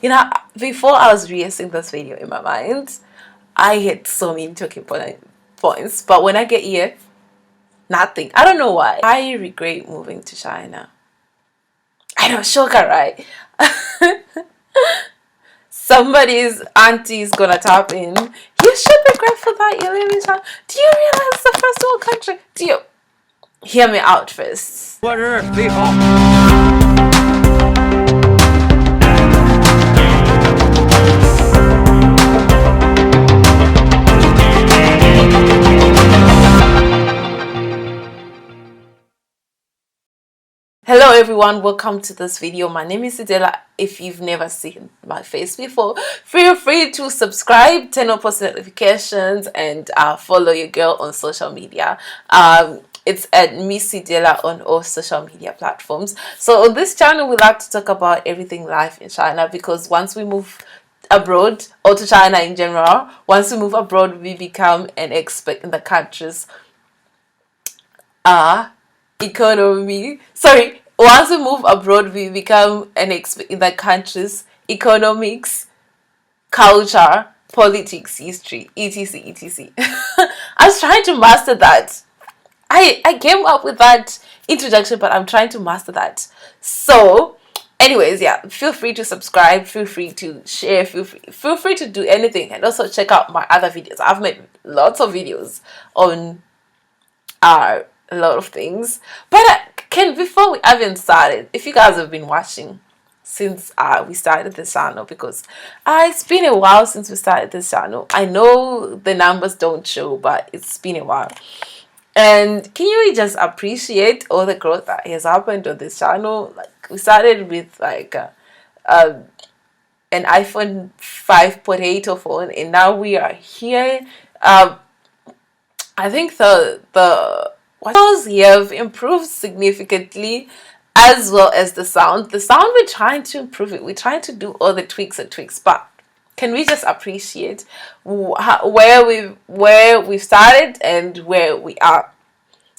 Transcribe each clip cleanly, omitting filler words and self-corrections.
You know, before I was rehearsing this video in my mind, I had so many talking points, but when I get here, nothing. I don't know why. I regret moving to China. I know, shocker, right? Somebody's auntie is gonna tap in. You should be grateful that you live in China. Do you realize it's the first world country? Do you hear me out first? What earth, people? Hello everyone, welcome to this video. My name is Idela. If you've never seen my face before, feel free to subscribe, turn on post notifications, and follow your girl on social media. It's at Miss Idela on all social media platforms. So on this channel, we like to talk about everything life in China, because once we move abroad, or to China in general, once we move abroad, we become an expert in the country's economy. Sorry, once we move abroad, we become an expert in the country's economics, culture, politics, history, etc, etc. I was trying to master that. I came up with that introduction, but I'm trying to master that. So anyways, yeah, feel free to subscribe, feel free to share, feel free to do anything, and also check out my other videos. I've made lots of videos on a lot of things, but before we even started, if you guys have been watching since we started this channel, because it's been a while since we started this channel. I know the numbers don't show, but it's been a while. And can you just appreciate all the growth that has happened on this channel? Like, we started with like an iPhone 5 potato phone, and now we are here. I think the videos have improved significantly, as well as the sound. The sound, we're trying to improve it. We're trying to do all the tweaks, but can we just appreciate where we've started and where we are?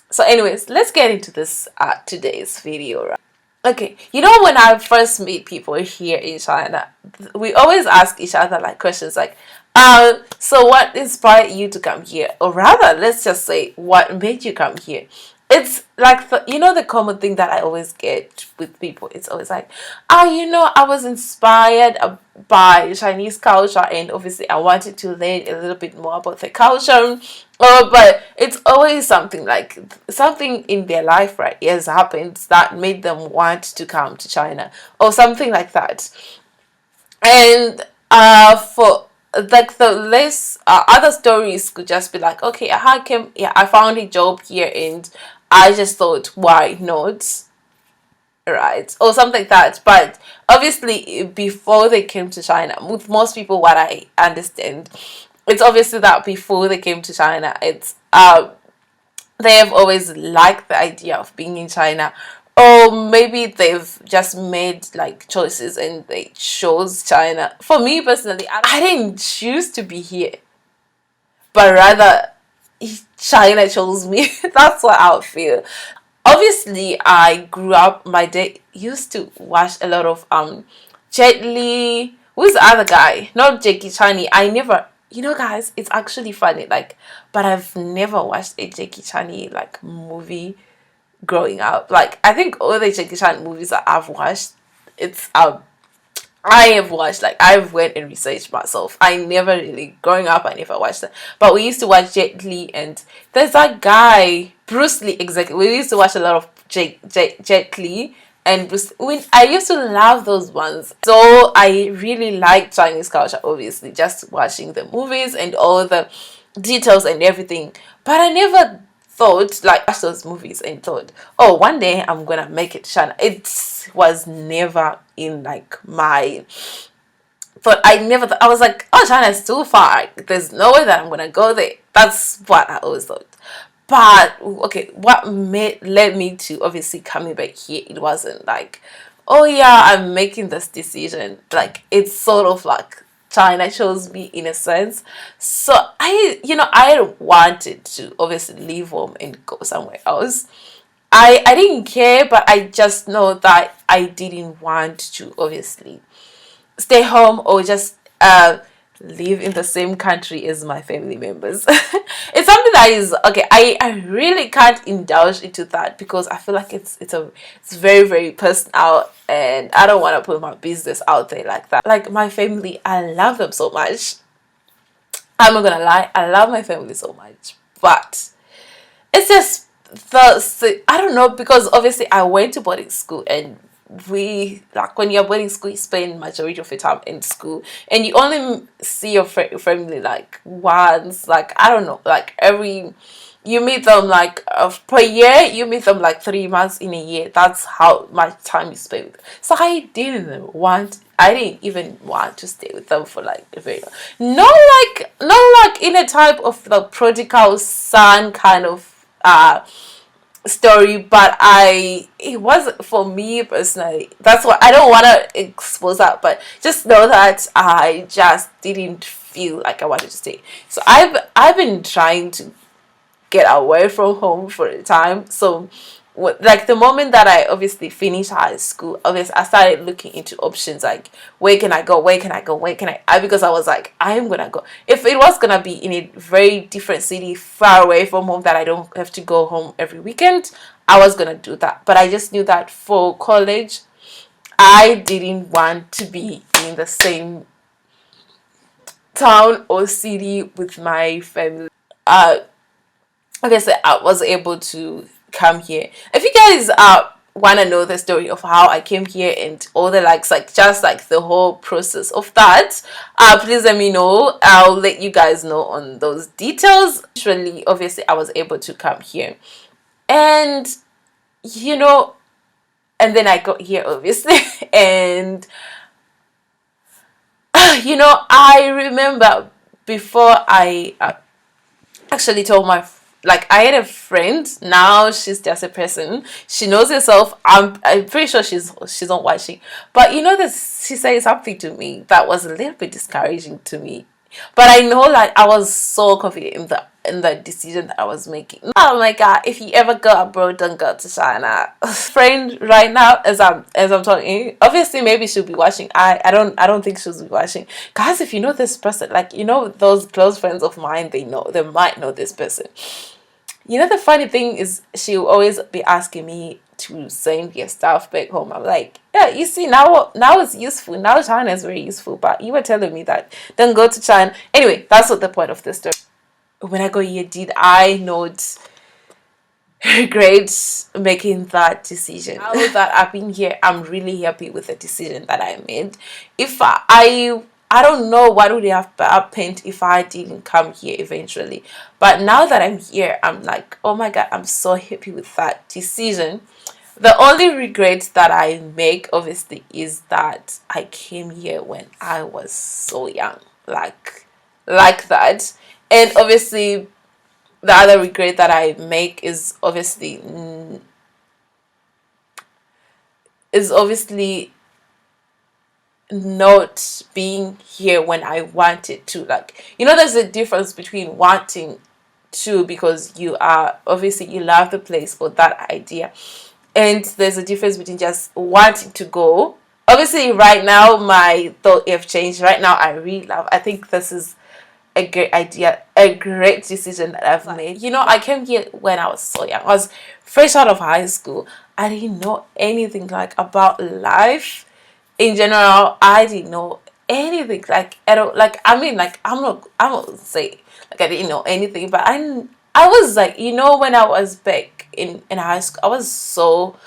So anyways, let's get into this today's video, right? Okay, you know, when I first meet people here in China, we always ask each other like questions like, so what inspired you to come here? Or rather, let's just say, what made you come here? It's like, the common thing that I always get with people. It's always like, I was inspired by Chinese culture, and obviously I wanted to learn a little bit more about the culture. But it's always something like something in their life, right, has happened that made them want to come to China, or something like that. And for like the less other stories could just be like, okay, I found a job here and I just thought, why not, right, or something like that. But obviously, before they came to China, with most people, what I understand, it's obviously that before they came to China, it's they have always liked the idea of being in China, or maybe they've just made like choices and they chose China. For me personally, I didn't choose to be here, but rather China chose me. That's what I would feel. Obviously, I grew up, my dad used to watch a lot of Jet Li. Who's the other guy? Not Jackie Chan. I never, guys, it's actually funny, like, but I've never watched a Jackie Chan like movie growing up. Like, I think all the Jackie Chan movies that I've watched, it's I have watched, like, I've went and researched myself. I never really, growing up, I never watched that. But we used to watch Jet Li, and there's that guy, Bruce Lee, exactly. We used to watch a lot of Jet Li and Bruce. I used to love those ones. So I really like Chinese culture, obviously, just watching the movies and all the details and everything. But I never thought, like, watch those movies and thought, oh, one day I'm gonna make it to China. It was never in like my thought. I was like, oh, China is too far, there's no way that I'm gonna go there. That's what I always thought. But okay, what led me to obviously coming back here, it wasn't like, oh yeah, I'm making this decision. Like, it's sort of like China chose me in a sense. So I wanted to obviously leave home and go somewhere else. I didn't care, but I just know that I didn't want to obviously stay home or just live in the same country as my family members. It's something that is okay. I really can't indulge into that because I feel like it's very very personal, and I don't want to put my business out there like that. Like my family, I love them so much. I'm not gonna lie, I love my family so much, but it's just I don't know, because obviously I went to boarding school, and we, like, when you're boarding school you spend majority of your time in school, and you only see your family like once, like I don't know, like every, you meet them like per year, you meet them like 3 months in a year. That's how much time you spend with them. So I didn't even want to stay with them for like a very long. Not like in a type of the prodigal son kind of story, but it was for me personally. That's why I don't want to expose that, but just know that I just didn't feel like I wanted to stay. So I've been trying to get away from home for a time. So like the moment that I obviously finished high school, obviously I started looking into options like where can I go, because I was like, I'm gonna go. If it was gonna be in a very different city far away from home that I don't have to go home every weekend, I was gonna do that. But I just knew that for college I didn't want to be in the same town or city with my family. Obviously I was able to come here. If you guys want to know the story of how I came here and all the likes, like just like the whole process of that, please let me know. I'll let you guys know on those details. Usually, obviously I was able to come here, and you know, and then I got here obviously and I remember before I actually told like I had a friend. Now she's just a person. She knows herself. I'm pretty sure she's not watching. But this, she said something to me that was a little bit discouraging to me. But I know, like, I was so confident in the decision that I was making. Oh my god, if you ever go abroad, don't go to China. Friend right now, as I'm talking, obviously maybe she'll be watching. I don't think she'll be watching. Guys, if you know this person, like, those close friends of mine, they might know this person. The funny thing is, she'll always be asking me to send your stuff back home. I'm like, yeah, you see, now it's useful. Now China is very useful. But you were telling me that don't go to China. Anyway, that's not the point of the story. When I got here, did I not regret making that decision? Now that I've been here, I'm really happy with the decision that I made. If I don't know what would have happened if I didn't come here eventually. But now that I'm here, I'm like, oh my god, I'm so happy with that decision. The only regret that I make, obviously, is that I came here when I was so young, like that. And obviously, the other regret that I make is obviously not being here when I wanted to. Like, there's a difference between wanting to because you are obviously you love the place or that idea, and there's a difference between just wanting to go. Obviously, right now my thought have changed. Right now, I think this is a great idea, a great decision that I've made. I came here when I was so young. I was fresh out of high school. I didn't know anything like about life in general. I didn't know anything like at all. Like, I mean, like, I'm not say like I didn't know anything, but I was like, when I was back in high school, I was so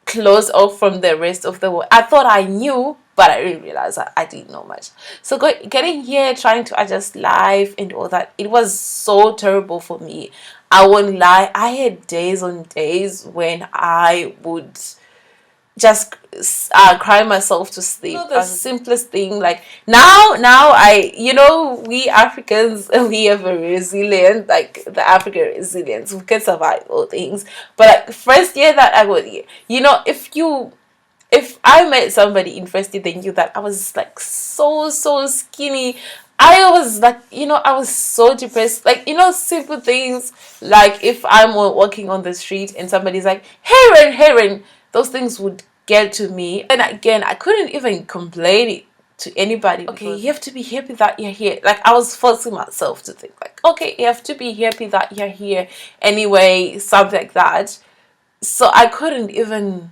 closed off from the rest of the world. I thought I knew, but I didn't realize that I didn't know much. So getting here, trying to adjust life and all that, it was so terrible for me. I won't lie. I had days on days when I would just cry myself to sleep. The simplest thing, like now we Africans, we are very resilient. Like the African resilience, we can survive all things. But like first year that I got here, if I met somebody in first year, they knew that I was like so skinny. I was like, I was so depressed. Like, simple things like if I'm walking on the street and somebody's like, hey Ren, those things would get to me. And again, I couldn't even complain it to anybody. Okay, you have to be happy that you're here. Like, I was forcing myself to think like, okay, you have to be happy that you're here anyway, something like that. So I couldn't even,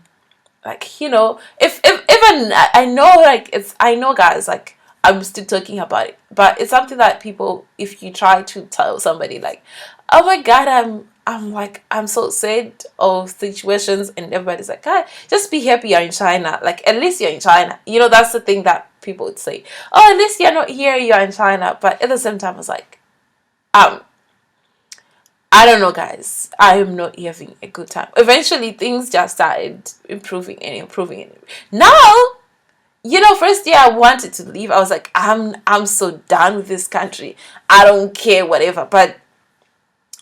like, you know, if even I know, like, it's, I know, guys, like, I'm still talking about it, but it's something that people, if you try to tell somebody like, oh my god, I'm like, I'm so sad of situations, and everybody's like, ah, just be happy you're in China, like, at least you're in China, you know, that's the thing that people would say, oh, at least you're not here, you're in China. But at the same time, I was like, um I don't know, guys. I am not having a good time. Eventually, things just started improving and improving. Now, you know, first year I wanted to leave. I was like, I'm so done with this country. I don't care, whatever. But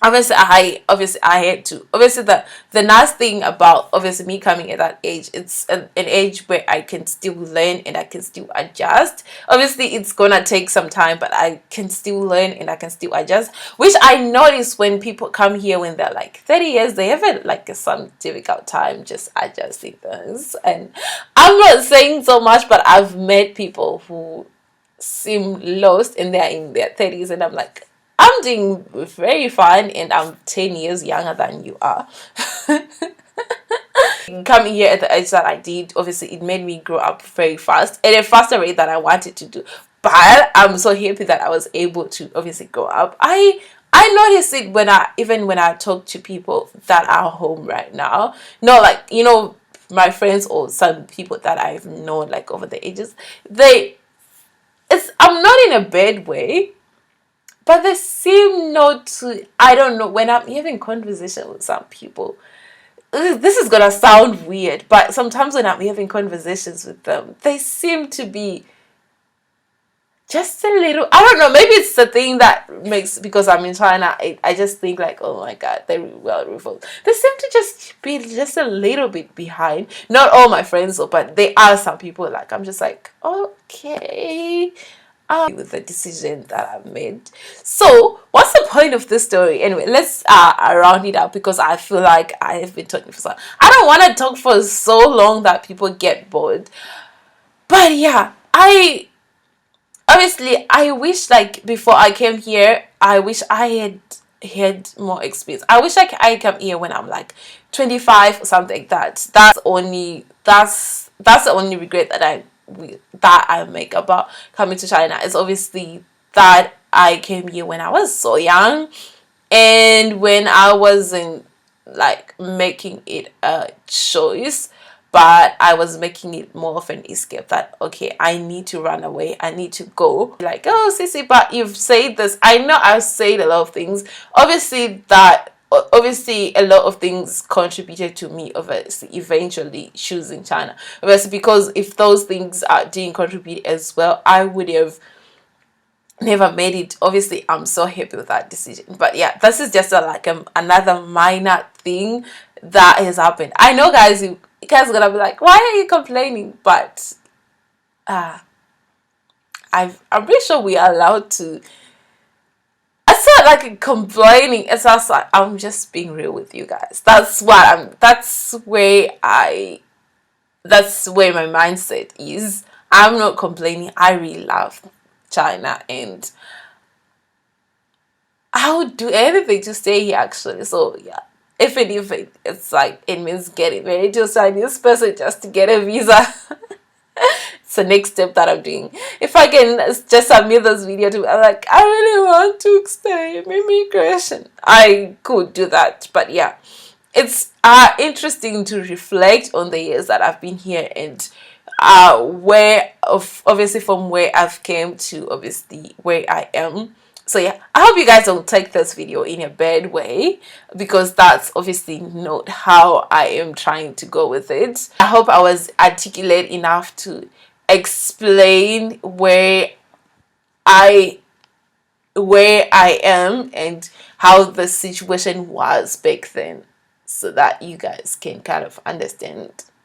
obviously I had to. Obviously, the nice thing about obviously me coming at that age, it's an age where I can still learn and I can still adjust. Obviously, it's gonna take some time, but I can still learn and I can still adjust, which I notice when people come here when they're like 30 years, they have some difficult time just adjusting things. And I'm not saying so much, but I've met people who seem lost and they're in their 30s, and I'm like, I'm doing very fine and I'm 10 years younger than you are. Coming here at the age that I did, obviously it made me grow up very fast at a faster rate than I wanted to do. But I'm so happy that I was able to obviously grow up. I notice it when I talk to people that are home right now. No, like, you know, my friends or some people that I've known like over the ages, I'm not in a bad way, but they seem not to, I don't know, when I'm having conversation with some people, this is gonna sound weird, but sometimes when I'm having conversations with them, they seem to be just a little, I don't know, maybe it's the thing that makes, because I'm in China, I just think like, oh my god, they're well revolved. They seem to just be just a little bit behind. Not all my friends though, but there are some people like, I'm just like, okay, with the decision that I've made. So what's the point of this story anyway? Let's round it up, because I feel like I have been talking for so long. I don't want to talk for so long that people get bored. But yeah, I wish, like, before I came here, I wish I had more experience. I wish I come here when I'm like 25 or something like that. That's the only regret that I make about coming to China. Is obviously that I came here when I was so young, and when I wasn't like making it a choice, but I was making it more of an escape, that okay, I need to run away, I need to go. Like, oh Sissy, but you've said this. I know I've said a lot of things, obviously a lot of things contributed to me obviously eventually choosing China, obviously, because if those things didn't contribute as well, I would have never made it. Obviously, I'm so happy with that decision. But yeah, this is just another minor thing that has happened. I know, guys, you guys are gonna be like, why are you complaining? But I'm pretty sure we are allowed to. It's not like complaining, it's just like, I'm just being real with you guys. That's where my mindset is. I'm not complaining. I really love China, and I would do anything to stay here, actually. So yeah, if it's like it means getting married to a Chinese person just to get a visa. It's the next step that I'm doing. If I can just submit this video to, I'm like, I really want to stay immigration, I could do that. But yeah, it's interesting to reflect on the years that I've been here, and obviously from where I've came to obviously where I am. So yeah, I hope you guys don't take this video in a bad way, because that's obviously not how I am trying to go with it. I hope I was articulate enough to explain where I am and how the situation was back then, so that you guys can kind of understand.